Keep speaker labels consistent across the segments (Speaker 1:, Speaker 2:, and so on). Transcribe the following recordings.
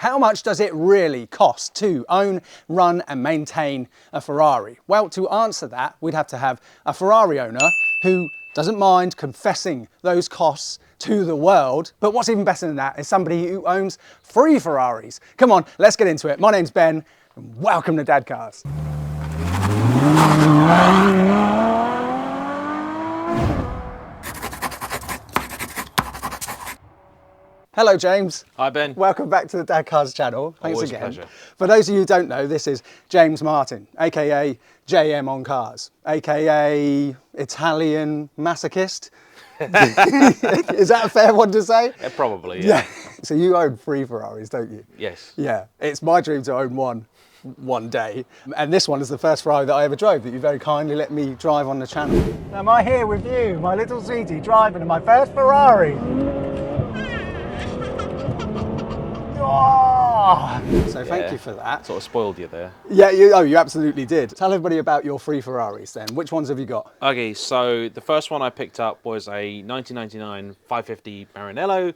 Speaker 1: How much does it really cost to own, run and maintain a Ferrari? Well, to answer that, we'd have to have a Ferrari owner who doesn't mind confessing those costs to the world. But what's even better than that is somebody who owns 3 Ferraris. Come on, let's get into it. My name's Ben and welcome to Dadcars. Hello, James.
Speaker 2: Hi, Ben.
Speaker 1: Welcome back to the Dadcars channel. Thanks
Speaker 2: Always
Speaker 1: again.
Speaker 2: a pleasure.
Speaker 1: For those of you who don't know, this is James Martin, aka JM on Cars, aka Italian masochist. Is that a fair one to say?
Speaker 2: Yeah, probably, yeah.
Speaker 1: So you own 3 Ferraris, don't you?
Speaker 2: Yes.
Speaker 1: Yeah. It's my dream to own one day. And this one is the first Ferrari that I ever drove that you very kindly let me drive on the channel. Am I here with you, my little sweetie, driving in my first Ferrari? Oh! So thank you for that.
Speaker 2: Sort of spoiled you there.
Speaker 1: Yeah, you absolutely did. Tell everybody about your 3 Ferraris then. Which ones have you got?
Speaker 2: Okay, so the first one I picked up was a 1999 550 Maranello,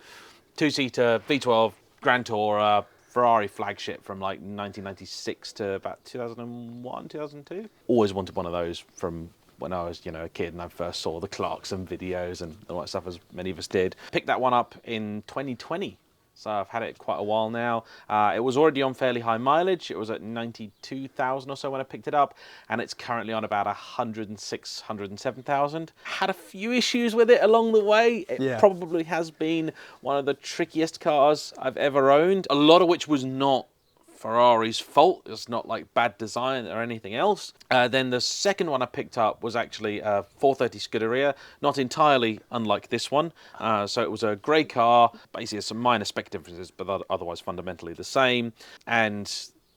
Speaker 2: 2-seater V12 Grand Tourer, Ferrari flagship from like 1996 to about 2001, 2002. Always wanted one of those from when I was, a kid and I first saw the Clarkson videos and all that stuff, as many of us did. Picked that one up in 2020. So I've had it quite a while now. It was already on fairly high mileage. It was at 92,000 or so when I picked it up, and it's currently on about 106, 107,000. Had a few issues with it along the way. It probably has been one of the trickiest cars I've ever owned, a lot of which was not Ferrari's fault. It's not like bad design or anything else. Then the second one I picked up was actually a 430 Scuderia, not entirely unlike this one. So it was a grey car, basically some minor spec differences, but otherwise fundamentally the same. And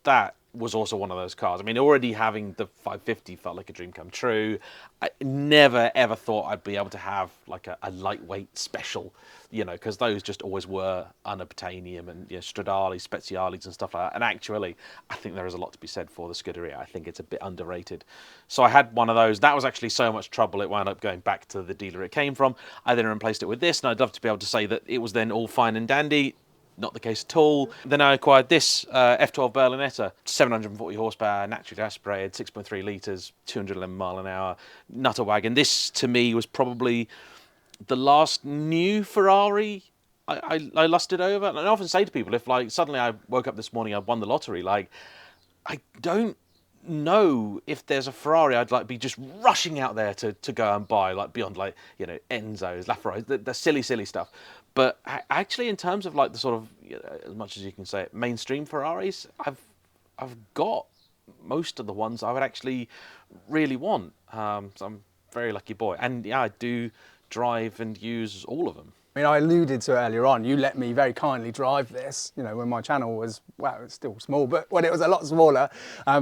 Speaker 2: that was also one of those cars. I mean, already having the 550 felt like a dream come true. I never ever thought I'd be able to have like a lightweight special, because those just always were unobtainium and Stradali, Spezialis and stuff like that. And actually, I think there is a lot to be said for the Scuderia. I think it's a bit underrated. So I had one of those. That was actually so much trouble, it wound up going back to the dealer it came from. I then replaced it with this, and I'd love to be able to say that it was then all fine and dandy. Not the case at all. Then I acquired this F12 Berlinetta, 740 horsepower, naturally aspirated, 6.3 litres, 211 mile an hour, nutter wagon. This, to me, was probably the last new Ferrari I lusted over. And I often say to people, if like suddenly I woke up this morning, I won the lottery, like I don't know if there's a Ferrari I'd like be just rushing out there to go and buy, like beyond like Enzos, LaFerraris, the silly stuff. But actually, in terms of like the sort of as much as you can say it, mainstream Ferraris, I've got most of the ones I would actually really want. So I'm a very lucky boy, and yeah, I do drive and use all of them.
Speaker 1: I mean, I alluded to it earlier on, you let me very kindly drive this, when my channel was, well, it's still small, but when it was a lot smaller,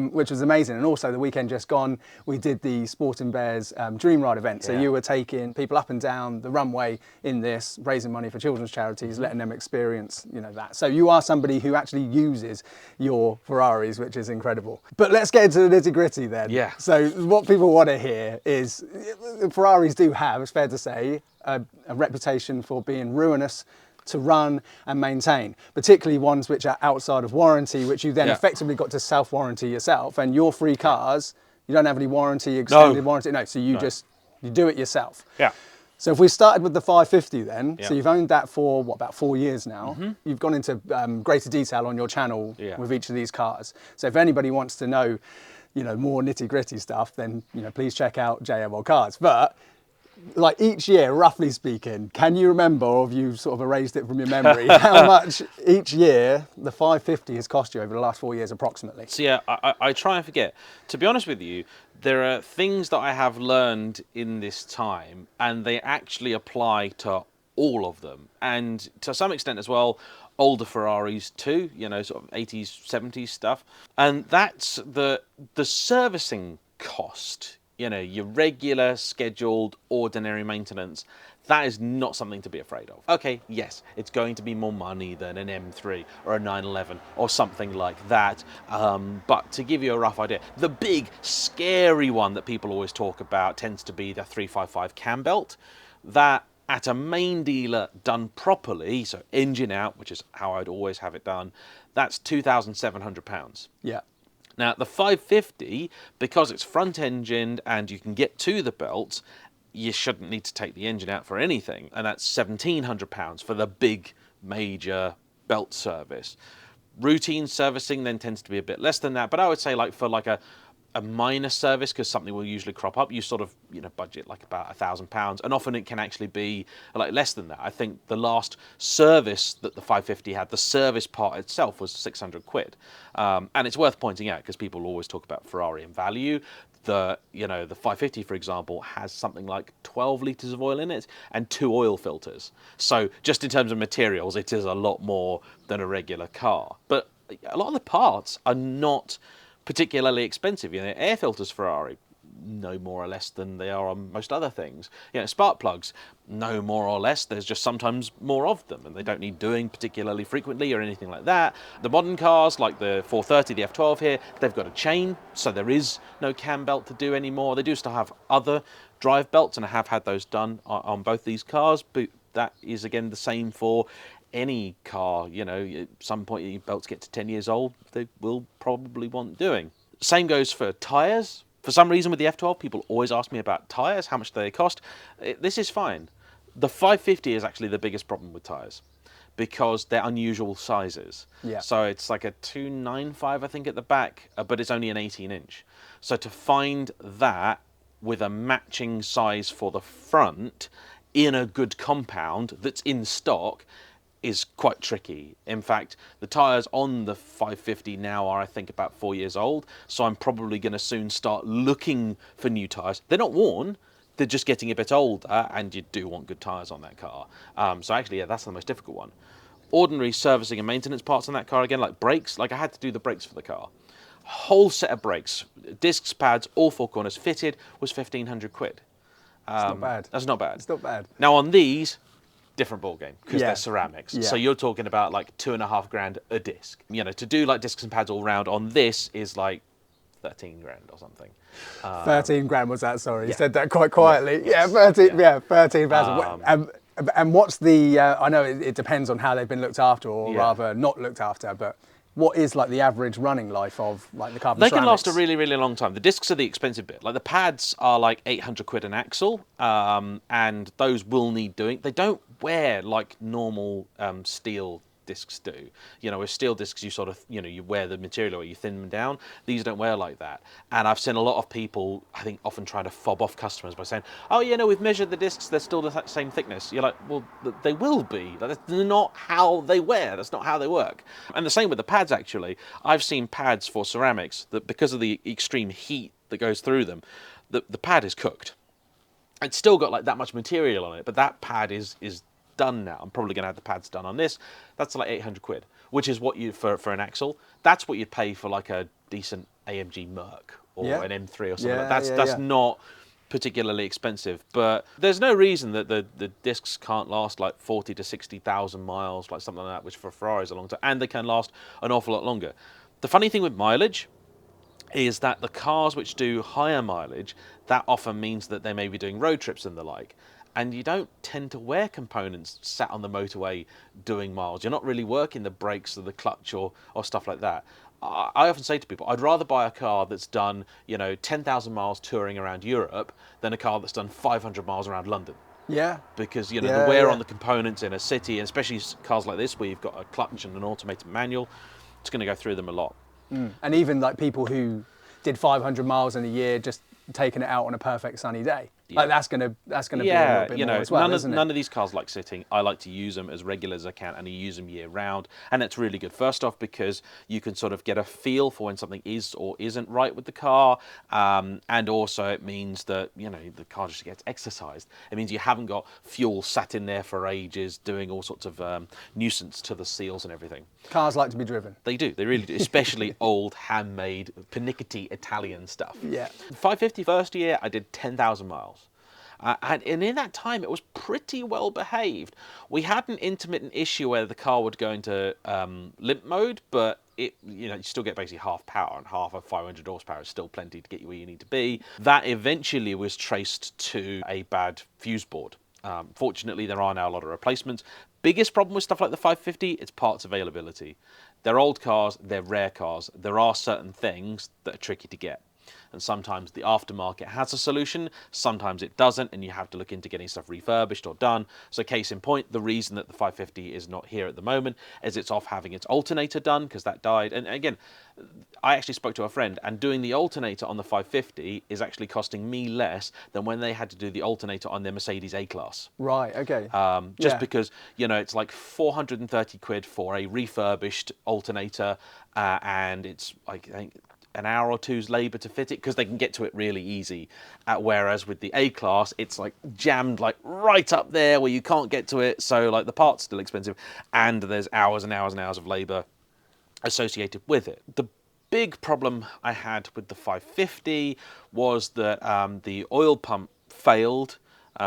Speaker 1: which was amazing. And also the weekend just gone, we did the Sporting Bears Dream Ride event. So you were taking people up and down the runway in this, raising money for children's charities, letting them experience, that. So you are somebody who actually uses your Ferraris, which is incredible. But let's get into the nitty gritty then.
Speaker 2: Yeah.
Speaker 1: So what people want to hear is, Ferraris do have, it's fair to say, a reputation for being ruinous to run and maintain, particularly ones which are outside of warranty, which you then effectively got to self-warranty yourself. And your 3 cars, you don't have any warranty, extended warranty, so you do it yourself. Yeah. So if we started with the 550 then, so you've owned that for what, about 4 years now. You've gone into greater detail on your channel with each of these cars. So if anybody wants to know, more nitty-gritty stuff, then please check out JM on Cars. But like each year, roughly speaking, can you remember, or have you sort of erased it from your memory, how much each year the 550 has cost you over the last 4 years approximately?
Speaker 2: So yeah, I try and forget. To be honest with you, there are things that I have learned in this time, and they actually apply to all of them. And to some extent as well, older Ferraris too, sort of 80s, 70s stuff. And that's the servicing cost. Your regular, scheduled, ordinary maintenance, that is not something to be afraid of. Okay, yes, it's going to be more money than an M3 or a 911 or something like that. But to give you a rough idea, the big, scary one that people always talk about tends to be the 355 cam belt. That at a main dealer done properly, so engine out, which is how I'd always have it done, That's £2,700.
Speaker 1: Yeah.
Speaker 2: Now, the 550, because it's front-engined and you can get to the belt, you shouldn't need to take the engine out for anything. And that's £1,700 for the big, major belt service. Routine servicing then tends to be a bit less than that. But I would say like for like a minor service, because something will usually crop up, you sort of budget like about £1,000, and often it can actually be like less than that. I think the last service that the 550 had, the service part itself was 600 quid, and it's worth pointing out because people always talk about Ferrari and value. The 550, for example, has something like 12 litres of oil in it and 2 oil filters. So just in terms of materials, it is a lot more than a regular car. But a lot of the parts are not particularly expensive. Air filters Ferrari, no more or less than they are on most other things. Spark plugs, no more or less. There's just sometimes more of them, and they don't need doing particularly frequently or anything like that. The modern cars, like the 430, the F12 here, they've got a chain, so there is no cam belt to do anymore. They do still have other drive belts, and I have had those done on both these cars, but that is again the same for any car. At some point your belts get to 10 years old, they will probably want doing. Same goes for tyres. For some reason with the F12, people always ask me about tyres, how much do they cost. This is fine. The 550 is actually the biggest problem with tyres because they're unusual sizes.
Speaker 1: Yeah.
Speaker 2: So it's like a 295, I think, at the back, but it's only an 18-inch. So to find that with a matching size for the front in a good compound that's in stock is quite tricky. In fact, the tyres on the 550 now are, I think, about 4 years old, so I'm probably going to soon start looking for new tyres. They're not worn, they're just getting a bit older, and you do want good tyres on that car. So actually, yeah, that's the most difficult one. Ordinary servicing and maintenance parts on that car, again, like brakes, like I had to do the brakes for the car. Whole set of brakes, discs, pads, all four corners fitted, was 1,500 quid.
Speaker 1: It's not bad.
Speaker 2: That's not bad.
Speaker 1: It's not bad.
Speaker 2: Now on these, different ball game because
Speaker 1: Yeah.
Speaker 2: they're ceramics.
Speaker 1: Yeah.
Speaker 2: So you're talking about like £2,500 a disc. To do like discs and pads all round on this is like 13 grand or something.
Speaker 1: 13 grand was that? Sorry, you
Speaker 2: yeah.
Speaker 1: said that quite quietly.
Speaker 2: Yeah,
Speaker 1: Yeah,
Speaker 2: yes,
Speaker 1: 13.
Speaker 2: yeah.
Speaker 1: Yeah, 13,000. And what's the? I know it depends on how they've been looked after, or
Speaker 2: Yeah.
Speaker 1: rather not looked after. But what is like the average running life of like the carbon
Speaker 2: They can
Speaker 1: ceramics?
Speaker 2: last a really, really long time. The discs are the expensive bit. Like the pads are like 800 quid an axle, and those will need doing. They don't wear like normal steel discs do. With steel discs, you sort of, you wear the material or you thin them down. These don't wear like that. And I've seen a lot of people, I think, often trying to fob off customers by saying, oh, we've measured the discs, they're still the same thickness. You're like, well, they will be. That's not how they wear. That's not how they work. And the same with the pads, actually. I've seen pads for ceramics that because of the extreme heat that goes through them, the pad is cooked. It's still got like that much material on it, but that pad is done now. I'm probably going to have the pads done on this. That's like 800 quid, which is what you for an axle. That's what you'd pay for like a decent AMG Merc or an M3 or something.
Speaker 1: Yeah,
Speaker 2: like that. That's not particularly expensive, but there's no reason that the discs can't last like 40 to 60,000 miles, like something like that, which for Ferrari is a long time, and they can last an awful lot longer. The funny thing with mileage is that the cars which do higher mileage, that often means that they may be doing road trips and the like. And you don't tend to wear components sat on the motorway doing miles. You're not really working the brakes or the clutch or stuff like that. I often say to people, I'd rather buy a car that's done, 10,000 miles touring around Europe than a car that's done 500 miles around London.
Speaker 1: Yeah.
Speaker 2: Because, the wear on the components in a city, and especially cars like this where you've got a clutch and an automated manual, it's going to go through them a lot.
Speaker 1: And even like people who did 500 miles in a year, just taking it out on a perfect sunny day.
Speaker 2: Yeah.
Speaker 1: Like that's gonna be a little bit more as well, isn't it?
Speaker 2: None of these cars like sitting. I like to use them as regular as I can, and I use them year round, and it's really good. First off, because you can sort of get a feel for when something is or isn't right with the car, and also it means that the car just gets exercised. It means you haven't got fuel sat in there for ages, doing all sorts of nuisance to the seals and everything.
Speaker 1: Cars like to be driven.
Speaker 2: They do. They really do, especially old, handmade, pernickety Italian stuff.
Speaker 1: Yeah.
Speaker 2: 550 first year, I did 10,000 miles. And in that time, it was pretty well behaved. We had an intermittent issue where the car would go into limp mode, but you still get basically half power, and half of 500 horsepower is still plenty to get you where you need to be. That eventually was traced to a bad fuse board. Fortunately, there are now a lot of replacements. Biggest problem with stuff like the 550, it's parts availability. they're old cars, they're rare cars. There are certain things that are tricky to get. And sometimes the aftermarket has a solution, sometimes it doesn't, and you have to look into getting stuff refurbished or done. So case in point, the reason that the 550 is not here at the moment is it's off having its alternator done, because that died. And again, I actually spoke to a friend, and doing the alternator on the 550 is actually costing me less than when they had to do the alternator on their Mercedes A-Class.
Speaker 1: Right, okay.
Speaker 2: Just because, it's like 430 quid for a refurbished alternator, and it's like, I think, an hour or two's labour to fit it, because they can get to it really easy. Whereas with the A-Class, it's like jammed like right up there where you can't get to it. So like the part's still expensive, and there's hours and hours and hours of labour associated with it. The big problem I had with the 550 was that the oil pump failed.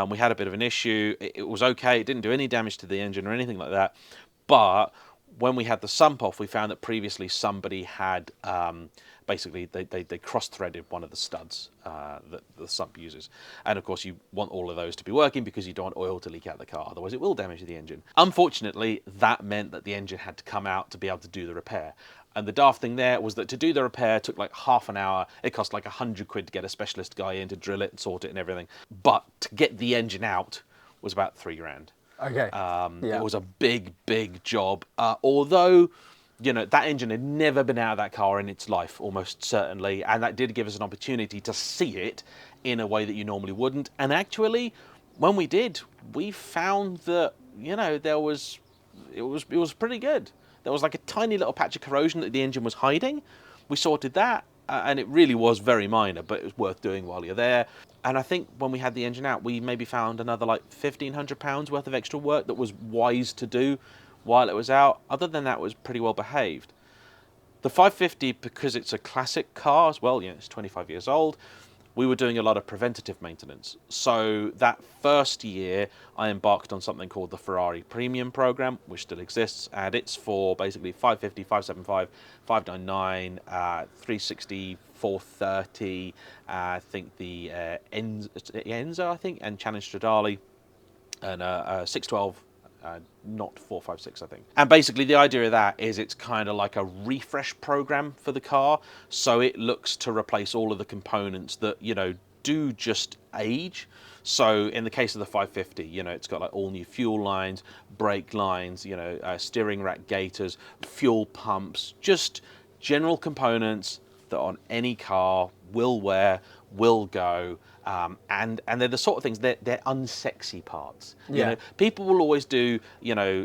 Speaker 2: We had a bit of an issue. It was okay. It didn't do any damage to the engine or anything like that. But when we had the sump off, we found that previously somebody had basically they cross-threaded one of the studs that the sump uses. And of course you want all of those to be working, because you don't want oil to leak out the car, otherwise it will damage the engine. Unfortunately, that meant that the engine had to come out to be able to do the repair. And the daft thing there was that to do the repair took like half an hour. It cost like 100 quid to get a specialist guy in to drill it and sort it and everything. But to get the engine out was about £3,000.
Speaker 1: Okay.
Speaker 2: It was a big, big job. Although, that engine had never been out of that car in its life, almost certainly. And that did give us an opportunity to see it in a way that you normally wouldn't. And actually, when we did, we found that, it was pretty good. There was like a tiny little patch of corrosion that the engine was hiding. We sorted that, and it really was very minor, but it was worth doing while you're there. And I think when we had the engine out, we maybe found another like £1,500 worth of extra work that was wise to do while it was out. Other than that, it was pretty well behaved. The 550, because it's a classic car as well, it's 25 years old, we were doing a lot of preventative maintenance. So that first year, I embarked on something called the Ferrari Premium Program, which still exists, and it's for basically 550, 575, 599, 360, 430, I think the Enzo, I think, and Challenge Stradale, and 612, not 456, I think. And basically the idea of that is it's kind of like a refresh program for the car. So it looks to replace all of the components that, do just age. So in the case of the 550, it's got like all new fuel lines, brake lines, steering rack gaiters, fuel pumps, just general components that on any car will wear, will go. And they're the sort of things, they're unsexy parts. People will always do,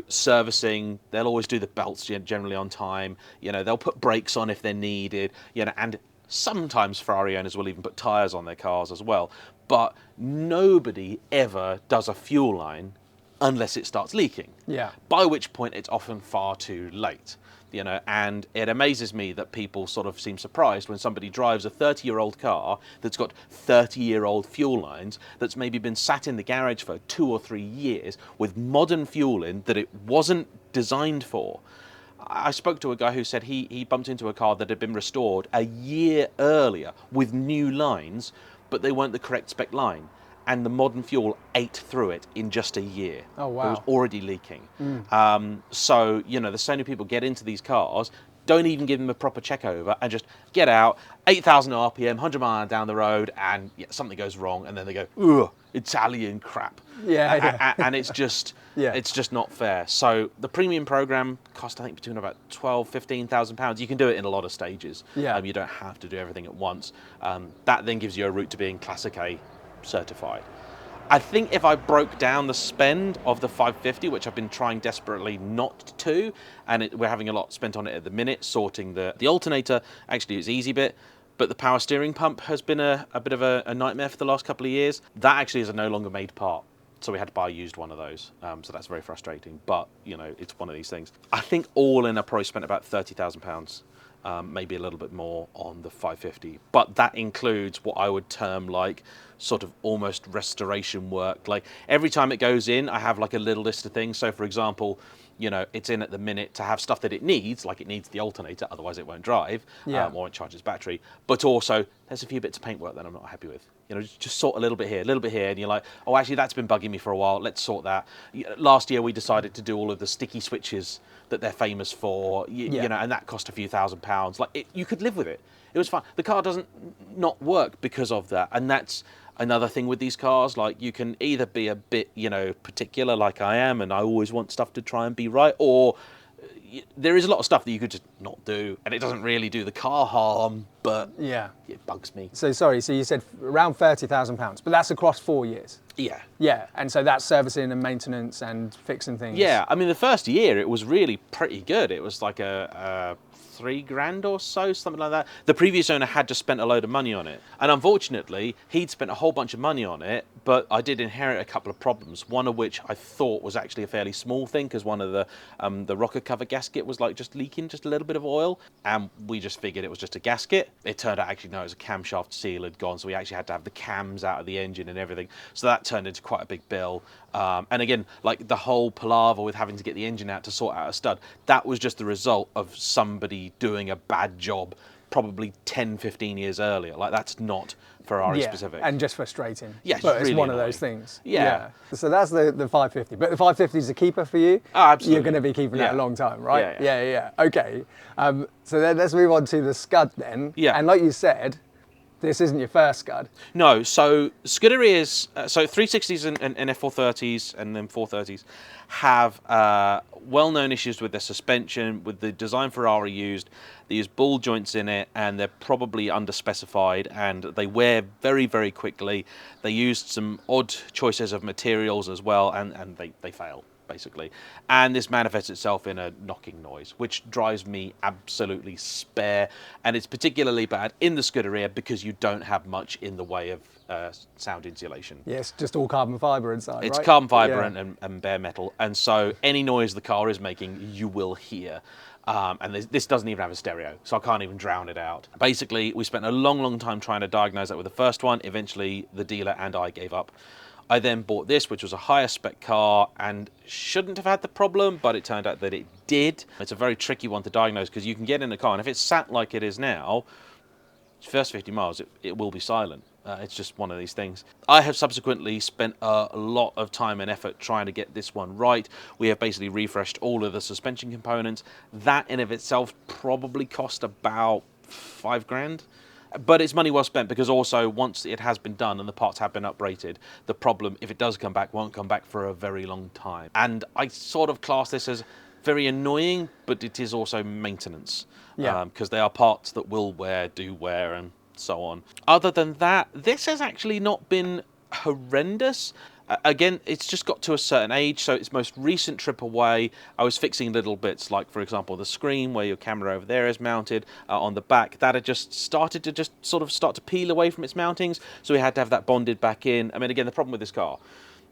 Speaker 2: servicing. They'll always do the belts generally on time. They'll put brakes on if they're needed. And sometimes Ferrari owners will even put tyres on their cars as well. But nobody ever does a fuel line unless it starts leaking.
Speaker 1: Yeah.
Speaker 2: By which point it's often far too late. And it amazes me that people sort of seem surprised when somebody drives a 30-year-old car that's got 30-year-old fuel lines, that's maybe been sat in the garage for 2 or 3 years with modern fuel in that it wasn't designed for. I spoke to a guy who said he bumped into a car that had been restored a year earlier with new lines, but they weren't the correct spec line. And the modern fuel ate through it in just a year.
Speaker 1: Oh, wow.
Speaker 2: It was already leaking. So, there's so many people get into these cars, don't even give them a proper check over, and just get out, 8,000 RPM, 100 miles down the road, and something goes wrong, and then they go, ugh, Italian crap.
Speaker 1: Yeah.
Speaker 2: And it's just, it's just not fair. So the premium program cost, I think, between about £12,000–15,000. You can do it in a lot of stages.
Speaker 1: Yeah.
Speaker 2: You don't have to do everything at once. That then gives you a route to being Classic A certified. I think if I broke down the spend of the 550, which I've been trying desperately not to, and we're having a lot spent on it at the minute, sorting the alternator, actually it's easy bit, but the power steering pump has been a bit of a nightmare for the last couple of years. That actually is a no longer made part. So we had to buy a used one of those. So that's very frustrating, but it's one of these things. I think all in I probably spent about £30,000. Maybe a little bit more on the 550, but that includes what I would term like sort of almost restoration work. Like every time it goes in, I have like a little list of things. So for example, you know, it's in at the minute to have stuff that it needs, like it needs the alternator, otherwise it won't drive, or it charges battery. But also, there's a few bits of paintwork that I'm not happy with. You know, just sort a little bit here, and you're like, oh, actually, that's been bugging me for a while. Let's sort that. Last year, we decided to do all of the sticky switches that they're famous for, you know, and that cost a few £1,000s. Like, you could live with it. It was fine. The car doesn't not work because of that, and that's another thing with these cars. Like, you can either be a bit, you know, particular like I am, and I always want stuff to try and be right, or there is a lot of stuff that you could just not do, and it doesn't really do the car harm, but it bugs me.
Speaker 1: So sorry, so you said around £30,000, but that's across 4 years.
Speaker 2: Yeah.
Speaker 1: Yeah, and so that's servicing and maintenance and fixing things.
Speaker 2: Yeah, I mean, the first year it was really pretty good. It was like a £3,000 or so, something like that. The previous owner had just spent a load of money on it, and unfortunately he'd spent a whole bunch of money on it, but I did inherit a couple of problems, one of which I thought was actually a fairly small thing, because one of the rocker cover gasket was like just leaking just a little bit of oil, and we just figured it was just a gasket. It turned out actually no, it was a camshaft seal had gone, so we actually had to have the cams out of the engine and everything, so that turned into quite a big bill. And again, like the whole palaver with having to get the engine out to sort out a stud, that was just the result of somebody doing a bad job probably 10-15 years earlier. Like, that's not Ferrari specific.
Speaker 1: And just frustrating.
Speaker 2: Yeah, it's
Speaker 1: but it's
Speaker 2: really
Speaker 1: one
Speaker 2: annoying.
Speaker 1: of those things.
Speaker 2: Yeah.
Speaker 1: So that's the 550. But the 550 is a keeper for you.
Speaker 2: Oh, absolutely.
Speaker 1: You're going to be keeping that a long time, right?
Speaker 2: Yeah.
Speaker 1: Okay. So then let's move on to the Scud then.
Speaker 2: Yeah.
Speaker 1: And like you said, this isn't your first Scud.
Speaker 2: No, so Scuderia's, so 360s and F430s and then 430s have well-known issues with their suspension, with the design Ferrari used. They use ball joints in it, and they're probably underspecified, and they wear very, very quickly. They used some odd choices of materials as well, and they fail, basically. And this manifests itself in a knocking noise, which drives me absolutely spare. And it's particularly bad in the Scuderia because you don't have much in the way of sound insulation.
Speaker 1: Yes, just all carbon fibre inside,
Speaker 2: It's
Speaker 1: right?
Speaker 2: carbon fibre and bare metal. And so any noise the car is making, you will hear. And this doesn't even have a stereo, so I can't even drown it out. Basically, we spent a long, long time trying to diagnose that with the first one. Eventually, the dealer and I gave up. I then bought this, which was a higher spec car and shouldn't have had the problem, but it turned out that it did. It's a very tricky one to diagnose because you can get in a car, and if it's sat like it is now, first 50 miles, it will be silent. It's just one of these things. I have subsequently spent a lot of time and effort trying to get this one right. We have basically refreshed all of the suspension components. That in of itself probably cost about £5,000. But it's money well spent, because also once it has been done and the parts have been uprated, the problem, if it does come back, won't come back for a very long time. And I sort of class this as very annoying, but it is also maintenance. Because they are parts that will wear, do wear, and so on. Other than that, this has actually not been horrendous. Again, it's just got to a certain age, so its most recent trip away, I was fixing little bits, like, for example, the screen where your camera over there is mounted on the back. That had just started to start to peel away from its mountings, so we had to have that bonded back in. I mean, again, the problem with this car,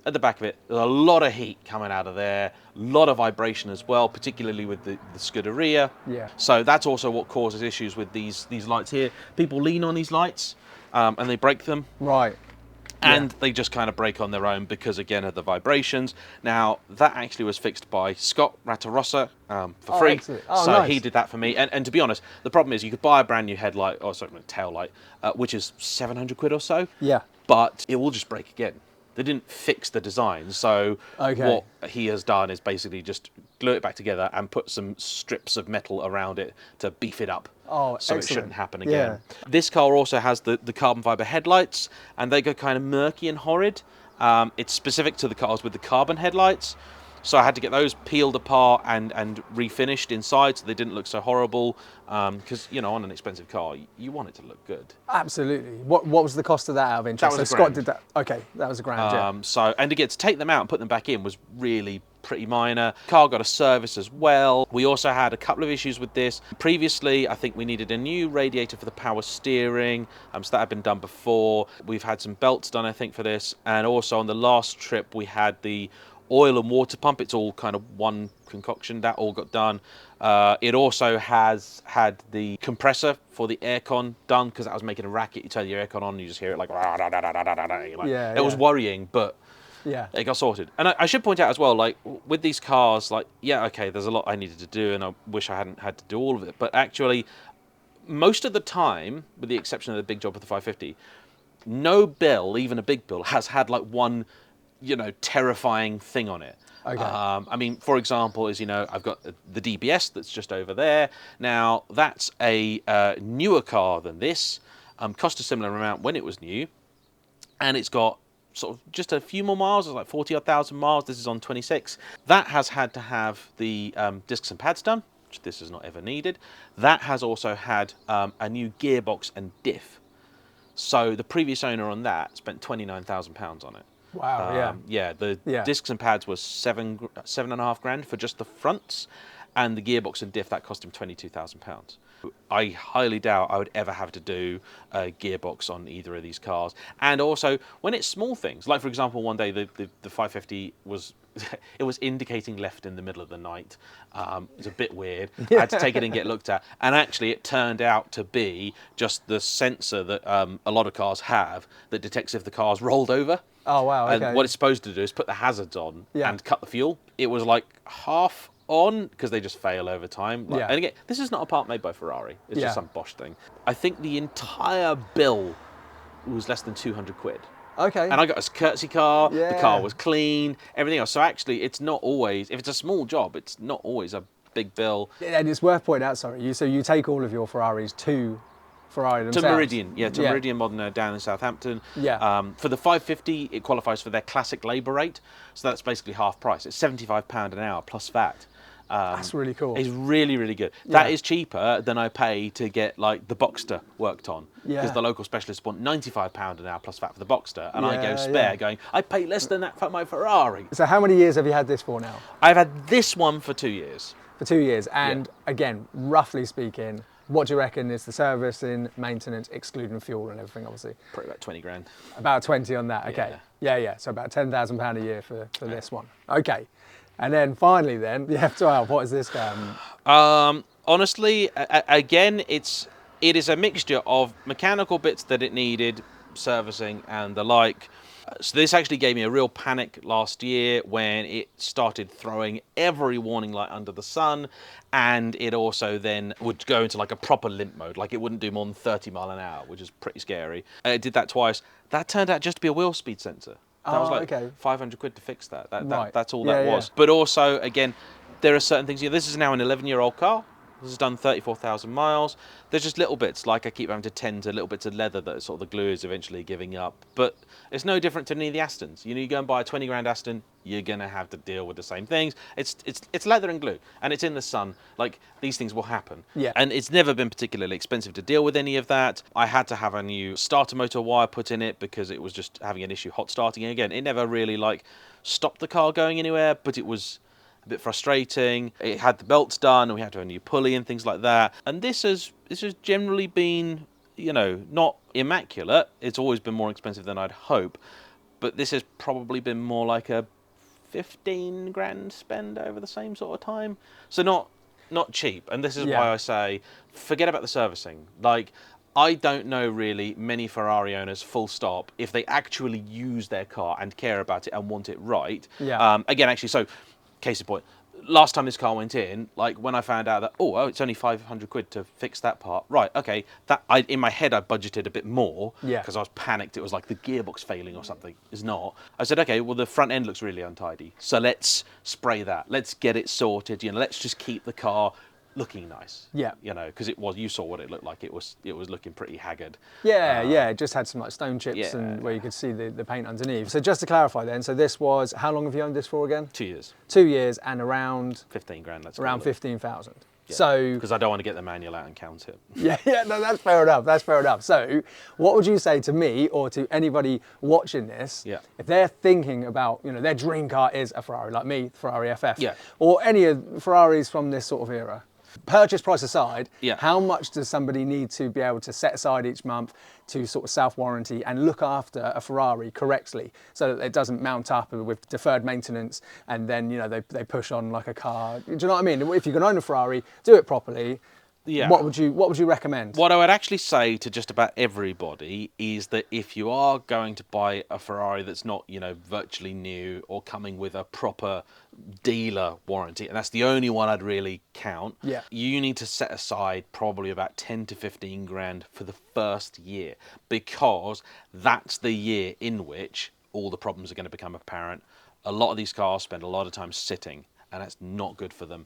Speaker 2: at the back of it, there's a lot of heat coming out of there, a lot of vibration as well, particularly with the Scuderia.
Speaker 1: Yeah.
Speaker 2: So that's also what causes issues with these lights here. People lean on these lights and they break them.
Speaker 1: Right.
Speaker 2: And they just kind of break on their own because, again, of the vibrations. Now, that actually was fixed by Scott Ratarossa for free.
Speaker 1: Oh,
Speaker 2: so
Speaker 1: nice.
Speaker 2: he did that for me. And to be honest, the problem is you could buy a brand new headlight, or sorry, tail light, which is 700 quid or so.
Speaker 1: Yeah.
Speaker 2: But it will just break again. They didn't fix the design, so what he has done is basically just glue it back together and put some strips of metal around it to beef it up.
Speaker 1: Oh,
Speaker 2: so
Speaker 1: excellent.
Speaker 2: it shouldn't happen again. This car also has the carbon fibre headlights, and they go kind of murky and horrid. It's specific to the cars with the carbon headlights, so I had to get those peeled apart and refinished inside so they didn't look so horrible, because, you know, on an expensive car, you want it to look good.
Speaker 1: Absolutely. What was the cost of that out of interest?
Speaker 2: That was
Speaker 1: so
Speaker 2: £1,000.
Speaker 1: Scott did that. Okay, that was £1,000.
Speaker 2: So, and again, to take them out and put them back in was really pretty minor. Car got a service as well. We also had a couple of issues with this. Previously, I think we needed a new radiator for the power steering, so that had been done before. We've had some belts done, I think, for this, and also on the last trip we had the oil and water pump. It's all kind of one concoction. That all got done. It also has had the compressor for the aircon done, because that was making a racket. You turn your aircon on and you just hear it like, it was worrying, but
Speaker 1: Yeah.
Speaker 2: It got sorted. And I should point out as well, like with these cars, like, yeah, okay, there's a lot I needed to do, and I wish I hadn't had to do all of it. But actually, most of the time, with the exception of the big job with the 550, no bill, even a big bill, has had like one, terrifying thing on it.
Speaker 1: Okay.
Speaker 2: I mean, for example, as you know, I've got the DBS that's just over there. Now, that's a newer car than this. Cost a similar amount when it was new, and it's got sort of just a few more miles. It's like 40 odd thousand miles. This is on 26. That has had to have the discs and pads done, which this has not ever needed. That has also had a new gearbox and diff. So the previous owner on that spent £29,000 on it.
Speaker 1: Wow.
Speaker 2: Yeah, the discs and pads was £7,500 for just the fronts, and the gearbox and diff that cost him £22,000. I highly doubt I would ever have to do a gearbox on either of these cars. And also, when it's small things, like for example, one day the 550 was it was indicating left in the middle of the night. It's a bit weird. I had to take it and get looked at, and actually it turned out to be just the sensor that a lot of cars have that detects if the car's rolled over.
Speaker 1: Oh wow. Okay.
Speaker 2: And what it's supposed to do is put the hazards on
Speaker 1: Yeah.
Speaker 2: and cut the fuel. It was like half on because they just fail over time. Like,
Speaker 1: Yeah.
Speaker 2: And again, this is not a part made by Ferrari. It's
Speaker 1: Yeah.
Speaker 2: just some Bosch thing. I think the entire bill was less than 200 quid.
Speaker 1: Okay.
Speaker 2: And I got a courtesy car.
Speaker 1: Yeah.
Speaker 2: The car was clean. Everything else. So actually, it's not always. If it's a small job, it's not always a big bill.
Speaker 1: And it's worth pointing out, sorry, so you take all of your Ferraris to Ferrari themselves?
Speaker 2: To Meridian, Meridian Modena down in Southampton.
Speaker 1: Yeah.
Speaker 2: For the 550, it qualifies for their classic labour rate, so that's basically half price. It's £75 an hour plus VAT.
Speaker 1: That's really cool.
Speaker 2: It's really, really good.
Speaker 1: Yeah.
Speaker 2: That is cheaper than I pay to get like the Boxster worked on.
Speaker 1: Yeah.
Speaker 2: Because the local specialists want £95 an hour plus VAT for the Boxster, and I
Speaker 1: Yeah,
Speaker 2: go spare
Speaker 1: yeah.
Speaker 2: going, I pay less than that for my Ferrari.
Speaker 1: So how many years have you had this for now?
Speaker 2: I've had this one for 2 years.
Speaker 1: For 2 years. And again, roughly speaking, what do you reckon is the service in maintenance, excluding fuel and everything, obviously?
Speaker 2: Probably about 20 grand.
Speaker 1: About 20 on that, okay. Yeah. So about £10,000 a year for this one. Okay. And then finally then, the F12, what is this guy?
Speaker 2: Honestly, again, it is a mixture of mechanical bits that it needed, servicing and the like. So this actually gave me a real panic last year when it started throwing every warning light under the sun, and it also then would go into like a proper limp mode, like it wouldn't do more than 30 mile an hour, which is pretty scary. It did that twice. That turned out just to be a wheel speed sensor. That was like 500 quid to fix that. That's all that was. But also, again, there are certain things. This is now an 11-year-old car. This has done 34,000 miles. There's just little bits, like I keep having to tend to little bits of leather that sort of the glue is eventually giving up. But it's no different to any of the Astons. You go and buy a 20 grand Aston, you're going to have to deal with the same things. It's leather and glue, and it's in the sun. Like, these things will happen.
Speaker 1: Yeah.
Speaker 2: And it's never been particularly expensive to deal with any of that. I had to have a new starter motor wire put in it because it was just having an issue hot starting. And again, it never really stopped the car going anywhere, but it was a bit frustrating. It had the belts done, and we had to have a new pulley and things like that. And this has generally been, not immaculate. It's always been more expensive than I'd hope, but this has probably been more like a 15 grand spend over the same sort of time. So not cheap. And this is why I say, forget about the servicing. Like, I don't know really many Ferrari owners, full stop, if they actually use their car and care about it and want it right.
Speaker 1: Yeah.
Speaker 2: Again, actually, so case in point, last time this car went in, like when I found out that, it's only 500 quid to fix that part. Right, okay, in my head I budgeted a bit more because I was panicked. It was like the gearbox failing or something. It's not. I said, okay, well the front end looks really untidy, so let's spray that. Let's get it sorted. Let's just keep the car looking nice.
Speaker 1: Yeah.
Speaker 2: Because you saw what it looked like. It was looking pretty haggard.
Speaker 1: Yeah, it just had some like stone chips and where you could see the paint underneath. So just to clarify then, so this was, how long have you owned this for again?
Speaker 2: 2 years.
Speaker 1: 2 years and around
Speaker 2: 15 grand. Let's
Speaker 1: around
Speaker 2: call it.
Speaker 1: 15,000.
Speaker 2: Yeah,
Speaker 1: So
Speaker 2: because I don't want to get the manual out and count it.
Speaker 1: no, that's fair enough. So what would you say to me or to anybody watching this if they're thinking about, their dream car is a Ferrari, like me, Ferrari FF, or any of Ferraris from this sort of era? Purchase price aside, how much does somebody need to be able to set aside each month to sort of self-warranty and look after a Ferrari correctly so that it doesn't mount up with deferred maintenance and then, they push on like a car? Do you know what I mean? If you can own a Ferrari, do it properly.
Speaker 2: Yeah.
Speaker 1: What would you recommend?
Speaker 2: What I would actually say to just about everybody is that if you are going to buy a Ferrari that's not, virtually new or coming with a proper dealer warranty, and that's the only one I'd really count,
Speaker 1: Yeah.
Speaker 2: you need to set aside probably about 10 to 15 grand for the first year, because that's the year in which all the problems are going to become apparent. A lot of these cars spend a lot of time sitting, and that's not good for them.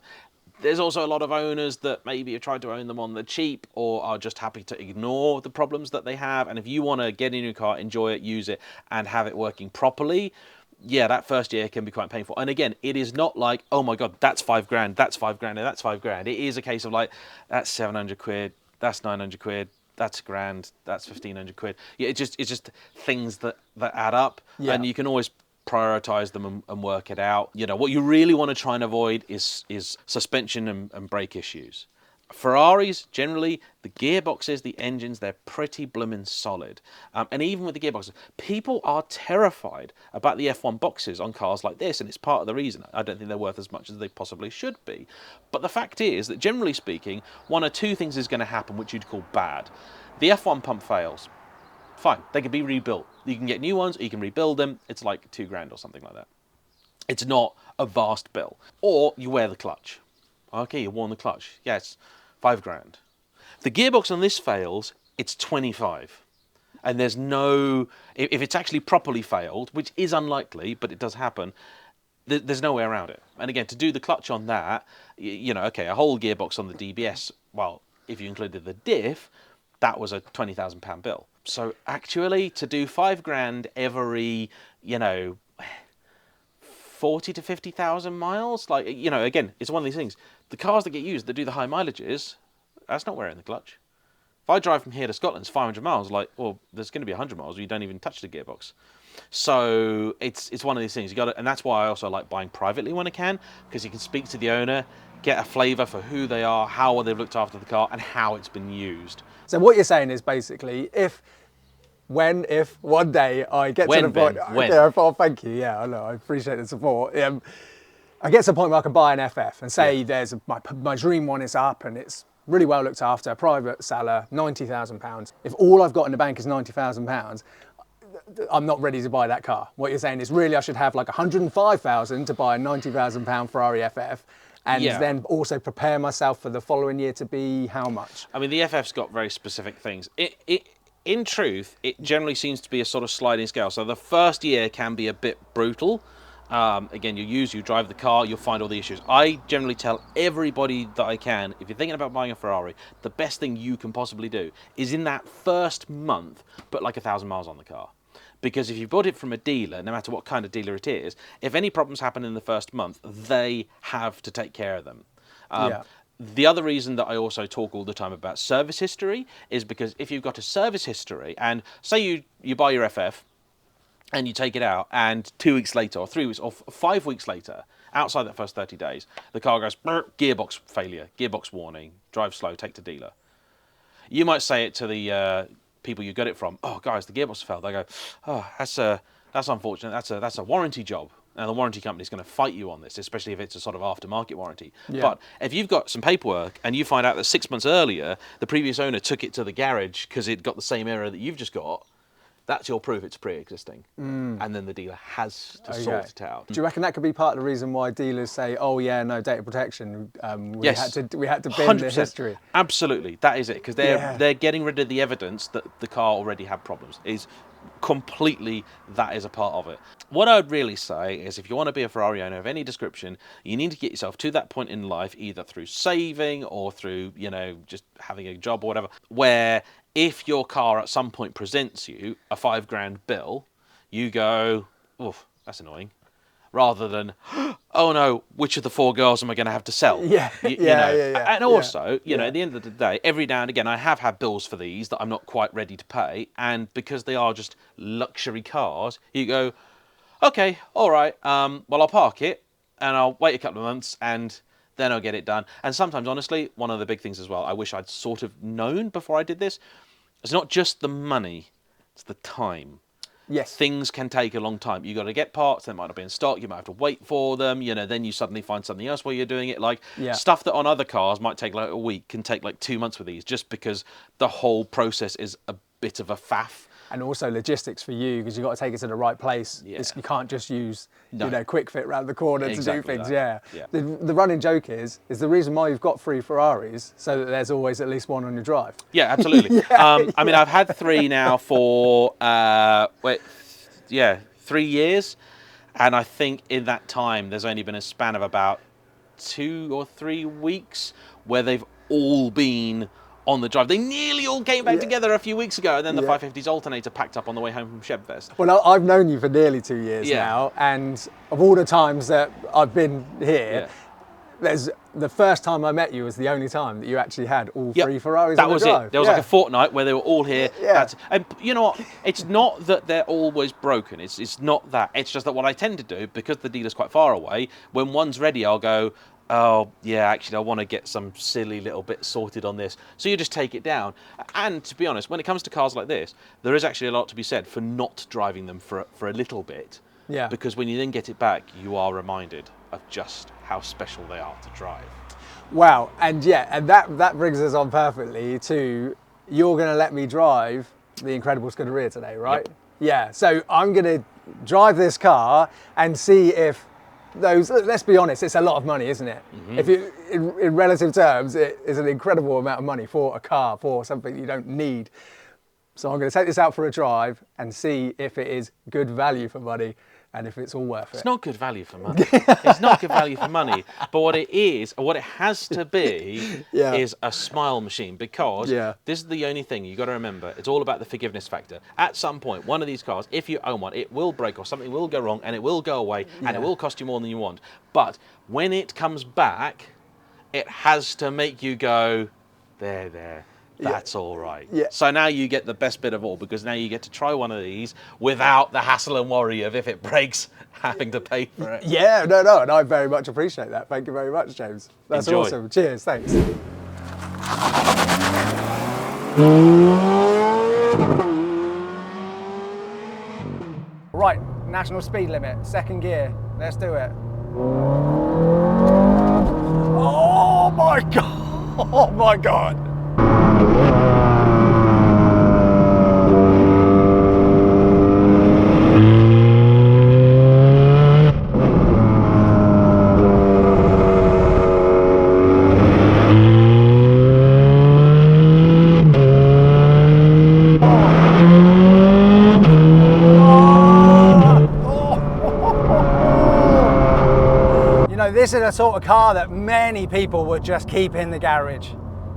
Speaker 2: There's also a lot of owners that maybe have tried to own them on the cheap or are just happy to ignore the problems that they have. And if you want to get in your car, enjoy it, use it, and have it working properly, yeah, that first year can be quite painful. And again, it is not like, oh my God, that's 5 grand, that's 5 grand, and that's 5 grand. It is a case of like, that's 700 quid, that's 900 quid, that's a grand, that's 1,500 quid. Yeah, it's just things that add up.
Speaker 1: Yeah.
Speaker 2: And you can always prioritize them and work it out. What you really want to try and avoid is suspension and brake issues. Ferraris, generally, the gearboxes, the engines, they're pretty blooming solid. And even with the gearboxes, people are terrified about the F1 boxes on cars like this, and it's part of the reason. I don't think they're worth as much as they possibly should be. But the fact is that, generally speaking, one or two things is going to happen which you'd call bad. The F1 pump fails. Fine, they can be rebuilt. You can get new ones, or you can rebuild them. It's like 2 grand or something like that. It's not a vast bill. Or you wear the clutch. Okay, you worn the clutch. Yes, 5 grand. If the gearbox on this fails, it's 25. And there's no, if it's actually properly failed, which is unlikely, but it does happen, there's no way around it. And again, to do the clutch on that, okay, a whole gearbox on the DBS, well, if you included the diff, that was a £20,000 bill. So actually, to do 5 grand every, 40 to 50,000 miles, again, it's one of these things. The cars that get used that do the high mileages, that's not wearing the clutch. If I drive from here to Scotland, it's 500 miles, there's going to be 100 miles where you don't even touch the gearbox. So it's one of these things. You got to, and that's why I also like buying privately when I can, because you can speak to the owner, get a flavour for who they are, how well they've looked after the car, and how it's been used.
Speaker 1: So what you're saying is basically, if one day I get to the point, thank you. Yeah, I know, I appreciate the support. I get to the point where I can buy an FF and say there's my dream one is up and it's really well looked after, private seller, £90,000. If all I've got in the bank is £90,000, I'm not ready to buy that car. What you're saying is really I should have like 105,000 to buy a £90,000 Ferrari FF. And then also prepare myself for the following year to be how much?
Speaker 2: I mean, the FF's got very specific things. In truth, it generally seems to be a sort of sliding scale. So the first year can be a bit brutal. Again, you drive the car, you'll find all the issues. I generally tell everybody that I can, if you're thinking about buying a Ferrari, the best thing you can possibly do is in that first month, put like 1,000 miles on the car. Because if you bought it from a dealer, no matter what kind of dealer it is, if any problems happen in the first month, they have to take care of them. The other reason that I also talk all the time about service history is because if you've got a service history, and say you buy your FF and you take it out, and 2 weeks later, or 3 weeks, or 5 weeks later, outside that first 30 days, the car goes, gearbox failure, gearbox warning, drive slow, take to dealer. You might say it to the people you got it from, oh guys, the gearbox failed. They go, oh, that's unfortunate. That's a warranty job. And the warranty company's going to fight you on this, especially if it's a sort of aftermarket warranty. Yeah. But if you've got some paperwork and you find out that 6 months earlier, the previous owner took it to the garage because it got the same error that you've just got, that's your proof it's pre-existing. And then the dealer has to sort it out.
Speaker 1: Do you reckon that could be part of the reason why dealers say, oh yeah, no data protection, we had to bin the history?
Speaker 2: Absolutely, that is it, because they're getting rid of the evidence that the car already had problems. Completely, that is a part of it. What I would really say is if you want to be a Ferrari owner of any description, you need to get yourself to that point in life, either through saving or through, just having a job or whatever, where if your car at some point presents you a 5 grand bill, you go, oof, that's annoying. Rather than, oh no, which of the 4 girls am I going to have to sell? And also, at the end of the day, every now and again, I have had bills for these that I'm not quite ready to pay. And because they are just luxury cars, you go, okay, all right, well, I'll park it and I'll wait a couple of months and then I'll get it done. And sometimes, honestly, one of the big things as well, I wish I'd sort of known before I did this, it's not just the money, it's the time.
Speaker 1: Yes.
Speaker 2: things can take a long time. You got to get parts, they might not be in stock, you might have to wait for them, you know, then you suddenly find something else while you're doing it. Like stuff that on other cars might take like a week can take like 2 months with these, just because the whole process is a bit of a faff.
Speaker 1: And also logistics for you, because you've got to take it to the right place.
Speaker 2: Yeah.
Speaker 1: You can't just use,
Speaker 2: No.
Speaker 1: you know, quick fit round the corner to do things.
Speaker 2: that.
Speaker 1: Yeah. The running joke is the reason why you've got 3 Ferraris, so that there's always at least one on your drive.
Speaker 2: Yeah, absolutely. I mean, I've had 3 now for 3 years, and I think in that time there's only been a span of about 2 or 3 weeks where they've all been on the drive. They nearly all came back together a few weeks ago, and then the 550's alternator packed up on the way home from Shebfest.
Speaker 1: Well, I've known you for nearly 2 years now, and of all the times that I've been here, there's the first time I met you was the only time that you actually had all 3 Ferraris on the drive.
Speaker 2: That was it. There was like a fortnight where they were all here.
Speaker 1: Yeah.
Speaker 2: And you know what? It's not that they're always broken. It's not that. It's just that what I tend to do, because the dealer's quite far away, when one's ready, I'll go, oh, yeah, actually, I want to get some silly little bit sorted on this. So you just take it down. And to be honest, when it comes to cars like this, there is actually a lot to be said for not driving them for a little bit.
Speaker 1: Yeah.
Speaker 2: Because when you then get it back, you are reminded of just how special they are to drive.
Speaker 1: Wow, and that brings us on perfectly to, you're going to let me drive the incredible Scuderia today, right?
Speaker 2: Yep.
Speaker 1: Yeah, so I'm going to drive this car and see if those, let's be honest, it's a lot of money, isn't it? Mm-hmm. If you, in relative terms, it is an incredible amount of money for a car, for something you don't need. So I'm going to take this out for a drive and see if it is good value for money and if it's all worth it.
Speaker 2: It's not good value for money. It's not good value for money. But what it is, what it has to be, is a smile machine, because this is the only thing you got to remember. It's all about the forgiveness factor. At some point, one of these cars, if you own one, it will break or something will go wrong and it will go away and it will cost you more than you want. But when it comes back, it has to make you go, there. That's all right. Yeah. So now you get the best bit of all, because now you get to try one of these without the hassle and worry of, if it breaks, having to pay for it.
Speaker 1: Yeah, no, and I very much appreciate that. Thank you very much, James. That's
Speaker 2: Enjoy.
Speaker 1: Awesome. Cheers, thanks. Right, national speed limit, second gear. Let's do it. Oh my God! Oh my God! This is a sort of car that many people would just keep in the garage,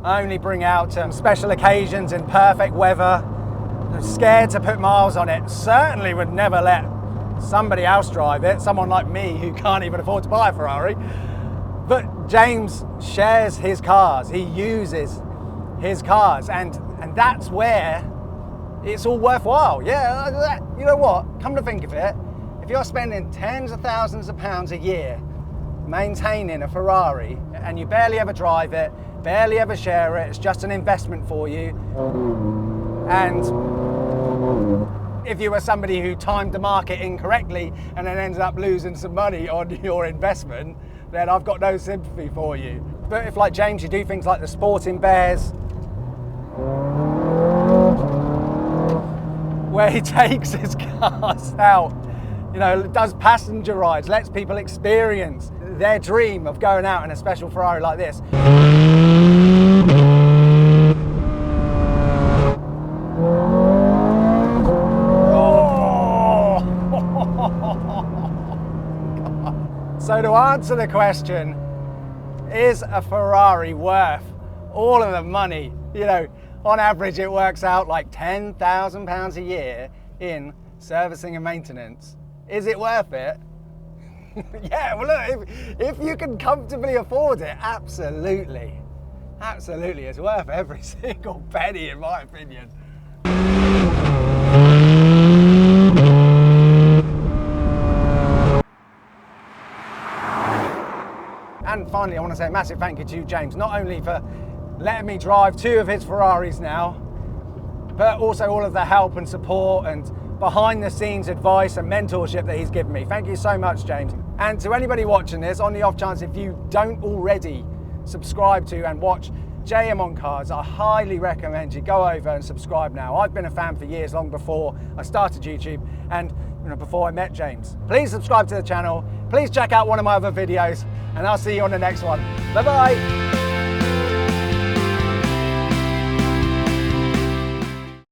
Speaker 1: only bring out to special occasions in perfect weather. They're scared to put miles on it. Certainly would never let somebody else drive it, someone like me who can't even afford to buy a Ferrari. But James shares his cars, he uses his cars, and that's where it's all worthwhile. Yeah, you know what, come to think of it, if you're spending tens of thousands of pounds a year maintaining a Ferrari and you barely ever drive it, barely ever share it, it's just an investment for you. And if you were somebody who timed the market incorrectly and then ended up losing some money on your investment, then I've got no sympathy for you. But if, like James, you do things like the Sporting Bears, where he takes his cars out, you know, does passenger rides, lets people experience their dream of going out in a special Ferrari like this. Oh! So to answer the question, is a Ferrari worth all of the money? You know, on average it works out like £10,000 a year in servicing and maintenance. Is it worth it? Yeah, well look, if you can comfortably afford it, absolutely. Absolutely, it's worth every single penny in my opinion. And finally, I want to say a massive thank you to James, not only for letting me drive 2 of his Ferraris now, but also all of the help and support and behind the scenes advice and mentorship that he's given me. Thank you so much, James. And to anybody watching this, on the off chance if you don't already subscribe to and watch JM on Cars, I highly recommend you go over and subscribe now. I've been a fan for years, long before I started YouTube and before I met James. Please subscribe to the channel. Please check out one of my other videos and I'll see you on the next one. Bye-bye.